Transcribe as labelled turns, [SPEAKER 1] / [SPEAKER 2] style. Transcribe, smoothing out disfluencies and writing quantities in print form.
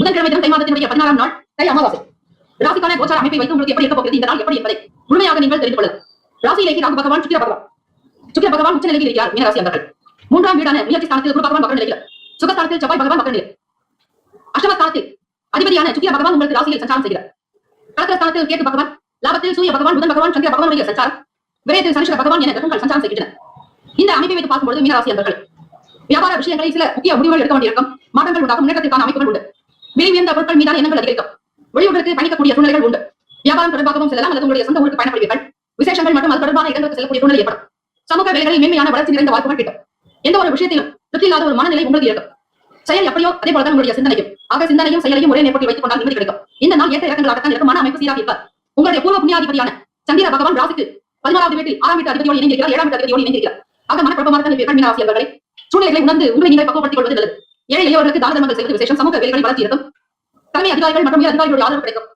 [SPEAKER 1] புதன்கிழமை தினம் தை மாதத்தினுடைய 16ஆம் நாள் தை அமாவாசை. ராசிக்கான கோச்சார அமைப்பை வைத்து உங்களுக்கு எப்படி இருக்க போகிறது இந்த நாள் எப்படி என்பதை முழுமையாக நீங்கள் தெரிந்து கொள்ளுங்கள். ராசியிலேயே ராகு பகவான் சுக்கிர பகவான் உச்ச நிலையில் இருக்கிறார். மீன ராசி அன்பர்கள். 3ஆம் வீடான முயற்சி ஸ்தானத்தில் குரு பகவான் வக்ர நிலையில், சுகஸ்தானத்தில் செவ்வாய் பகவான் வக்ர நிலை, அஷ்டமஸ்தானத்தில் அதிபதியான சுக்கிர பகவான் உங்களுக்கு ராசியில் சஞ்சாரம் செய்கிறார். கலத்திரஸ்தானத்தில் கேது பகவான், லாபத்தில் சூரிய பகவான், புதன் பகவான், சந்திர பகவான் சஞ்சாரம், விரயத்தில் சனிஷ்கர பகவான் என கிரகங்கள் சஞ்சாரம் செய்கின்றன. இந்த அமைப்பை வைத்து பார்க்கும்போது மீனராசி அன்பர்கள் வியாபார விஷயங்களில் சில முக்கிய முடிவுகள் எடுக்க வேண்டியிருக்கும். மாற்றங்கள் உண்டாகும், முன்னேற்றத்திற்கான அமைப்புகள் உண்டு. விலை உயர்ந்த பொருட்கள் மீதான எண்ணங்கள் அதிகரிக்கும். வெளியூருக்கு பயணிக்கக்கூடிய சூழ்நிலைகள் உண்டு. வியாபாரம் தொடர்பாகவும் செல்லலாம் அல்லது உங்களுடைய சொந்த ஊருக்கு பயணப்படுவீர்கள். விசேஷங்கள் மற்றும் அது தொடர்பான இடங்களுக்கு செல்லக்கூடிய சூழ்நிலை ஏற்படும். சமூக வேலைகளில் மேன்மையான வளர்ச்சி நிறைந்த வாய்ப்புகள் கிட்டும். எந்த ஒரு விஷயத்திலும் திருப்தி இல்லாத ஒரு மனநிலை உங்களுக்கு இருக்கும். செயல் எப்படியோ அதே போலதான் உங்களுடைய சிந்தனையும். ஆக சிந்தனையும் செயலையும் ஒரே நேரத்தில் வைத்துக் கொண்டால் நிம்மதி கிடைக்கும். இந்த நாள் ஏற்ற இறக்கங்களாகத்தான் இருக்கும். மன அமைப்பு சீராக இருப்பார். உங்களுடைய பூர்வ புண்ணியாதிபதியான சந்திர பகவான் ராசிக்கு 16வது வீட்டில் 6ஆம் வீட்டு அதிபதியோடு இணைந்திருக்கிறார். 7ஆம் வீட்டு அதிபதியோடு இணைந்திருக்கிறார். ஆக மனக்குழப்பமாக தான் இருப்பீர்கள் மீனராசி அன்பர்களே. சூழ்நிலைகளை உணர்ந்து உங்களை நீங்கள் பக்குவப்படுத்திக் கொள்வது நல்லது. ஏழை எளியவர்களுக்கு தான தர்மங்கள் செய்வது விசேஷம். சமூக வேலைகளில் வளர்ச்சி இருக்கும். தலைமை அதிகாரிகள் மற்றும் உயர் அதிகாரிகளுடைய ஆதரவு கிடைக்கும்.